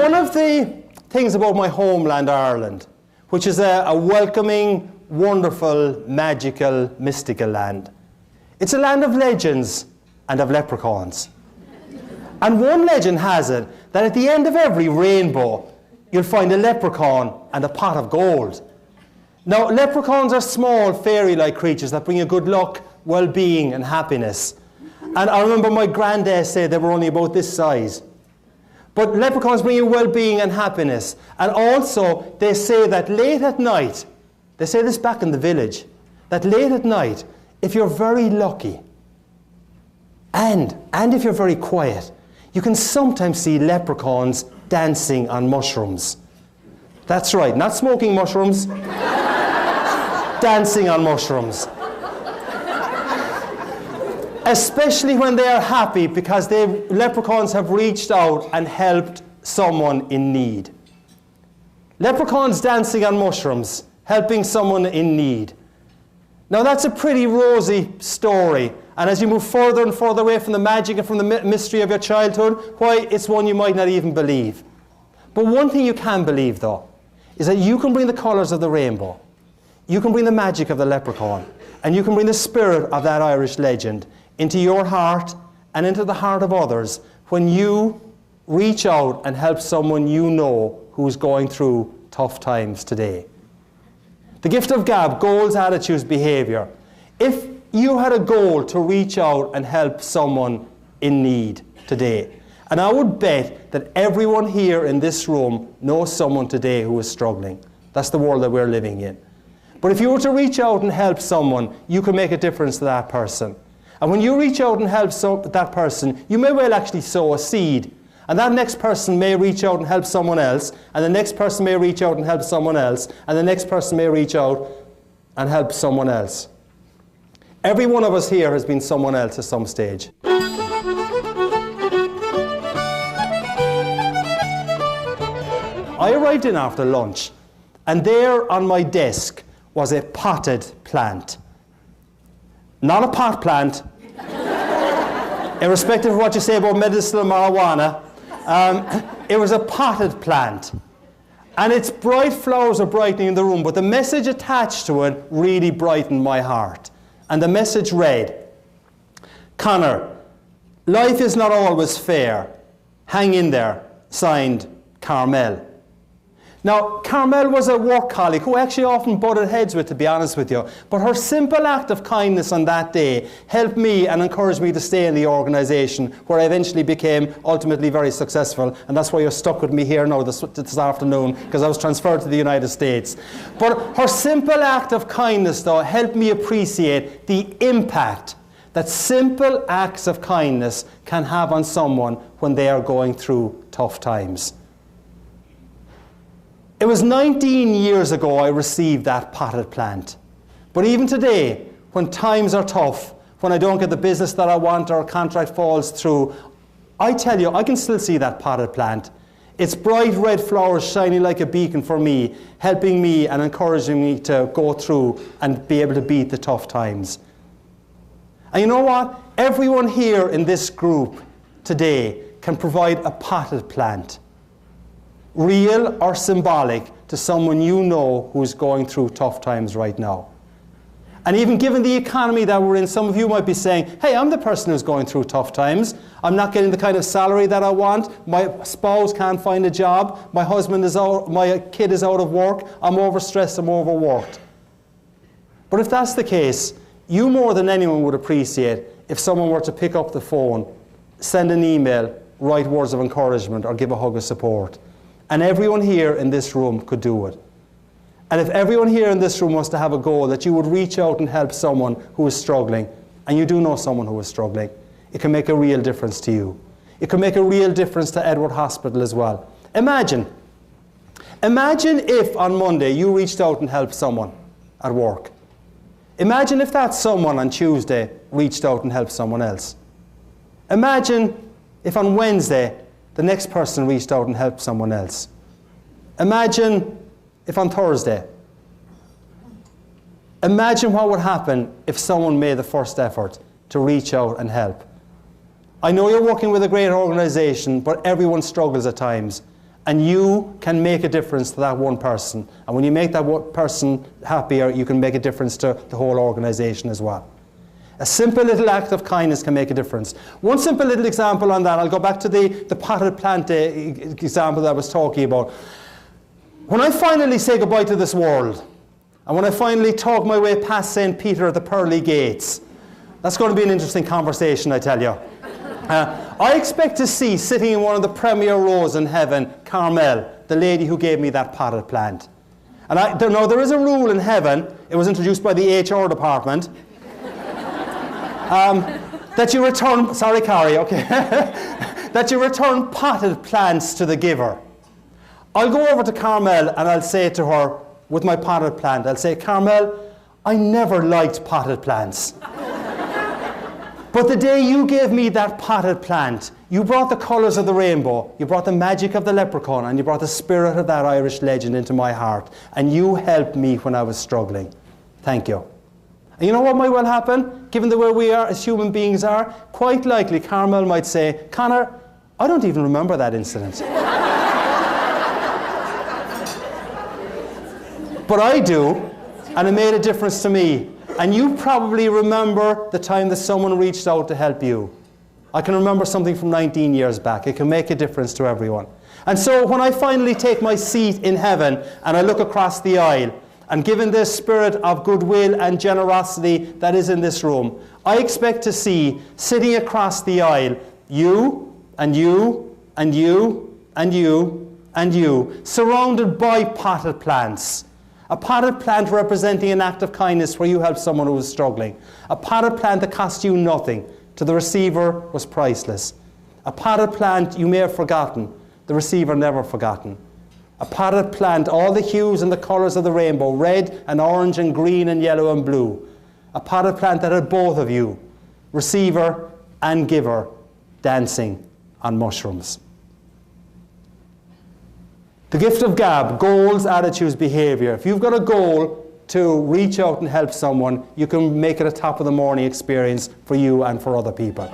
one of the things about my homeland, Ireland, which is a welcoming, wonderful, magical, mystical land. It's a land of legends and of leprechauns. And one legend has it that at the end of every rainbow, you'll find a leprechaun and a pot of gold. Now, leprechauns are small, fairy-like creatures that bring you good luck, well-being, and happiness. And I remember my granddad said they were only about this size. But leprechauns bring you well-being and happiness. And also, they say that late at night, they say this back in the village, that late at night, if you're very lucky, and if you're very quiet, you can sometimes see leprechauns dancing on mushrooms. That's right, not smoking mushrooms, dancing on mushrooms. Especially when they are happy because leprechauns have reached out and helped someone in need. Leprechauns dancing on mushrooms, helping someone in need. Now that's a pretty rosy story, and as you move further and further away from the magic and from the mystery of your childhood, why, it's one you might not even believe. But one thing you can believe, though, is that you can bring the colours of the rainbow, you can bring the magic of the leprechaun, and you can bring the spirit of that Irish legend into your heart and into the heart of others when you reach out and help someone you know who's going through tough times today. The gift of gab, goals, attitudes, behaviour. If you had a goal to reach out and help someone in need today, and I would bet that everyone here in this room knows someone today who is struggling. That's the world that we're living in. But if you were to reach out and help someone, you can make a difference to that person. And when you reach out and help that person, you may well actually sow a seed. And that next person may reach out and help someone else, and the next person may reach out and help someone else, and the next person may reach out and help someone else. Every one of us here has been someone else at some stage. I arrived in after lunch, and there on my desk was a potted plant. Not a pot plant, irrespective of what you say about medicinal marijuana. It was a potted plant. And its bright flowers are brightening the room, but the message attached to it really brightened my heart. And the message read, Conor, life is not always fair. Hang in there. Signed, Carmel. Now, Carmel was a work colleague who I actually often butted heads with, to be honest with you. But her simple act of kindness on that day helped me and encouraged me to stay in the organisation, where I eventually became ultimately very successful. And that's why you're stuck with me here now this afternoon, because I was transferred to the United States. But her simple act of kindness, though, helped me appreciate the impact that simple acts of kindness can have on someone when they are going through tough times. It was 19 years ago I received that potted plant. But even today, when times are tough, when I don't get the business that I want or a contract falls through, I tell you, I can still see that potted plant. Its bright red flowers shining like a beacon for me, helping me and encouraging me to go through and be able to beat the tough times. And you know what? Everyone here in this group today can provide a potted plant, real or symbolic, to someone you know who's going through tough times right now. And even given the economy that we're in, some of you might be saying, hey, I'm the person who's going through tough times. I'm not getting the kind of salary that I want. My spouse can't find a job. My husband is out, my kid is out of work. I'm overstressed, I'm overworked. But if that's the case, you more than anyone would appreciate if someone were to pick up the phone, send an email, write words of encouragement, or give a hug of support. And everyone here in this room could do it. And if everyone here in this room was to have a goal that you would reach out and help someone who is struggling, and you do know someone who is struggling, it can make a real difference to you. It can make a real difference to Edward Hospital as well. Imagine if on Monday you reached out and helped someone at work. Imagine if that someone on Tuesday reached out and helped someone else. Imagine if on Wednesday the next person reached out and helped someone else. Imagine if on Thursday. Imagine what would happen if someone made the first effort to reach out and help. I know you're working with a great organisation, but everyone struggles at times. and you can make a difference to that one person. And when you make that one person happier, you can make a difference to the whole organization as well. A simple little act of kindness can make a difference. One simple little example on that, I'll go back to the potted plant example that I was talking about. When I finally say goodbye to this world, and when I finally talk my way past St. Peter at the pearly gates, that's going to be an interesting conversation, I tell you. I expect to see, sitting in one of the premier rows in heaven, Carmel, the lady who gave me that potted plant. And there is a rule in heaven, it was introduced by the HR department, that you return, sorry Carrie, okay, that you return potted plants to the giver. I'll go over to Carmel and I'll say to her, with my potted plant, I'll say, Carmel, I never liked potted plants. But the day you gave me that potted plant, you brought the colours of the rainbow, you brought the magic of the leprechaun, and you brought the spirit of that Irish legend into my heart. And you helped me when I was struggling. Thank you. And you know what might well happen? Given the way we are as human beings are, quite likely Carmel might say, Conor, I don't even remember that incident. But I do, and it made a difference to me. And you probably remember the time that someone reached out to help you. I can remember something from 19 years back. It can make a difference to everyone. And so when I finally take my seat in heaven and I look across the aisle, and given this spirit of goodwill and generosity that is in this room, I expect to see, sitting across the aisle, you, and you, and you, and you, and you, surrounded by potted plants. A potted plant representing an act of kindness where you helped someone who was struggling. A potted plant that cost you nothing. To the receiver was priceless. A potted plant you may have forgotten. The receiver never forgotten. A potted plant, all the hues and the colours of the rainbow, red and orange and green and yellow and blue. A potted plant that had both of you, receiver and giver, dancing on mushrooms. The gift of gab, goals, attitudes, behaviour. If you've got a goal to reach out and help someone, you can make it a top of the morning experience for you and for other people.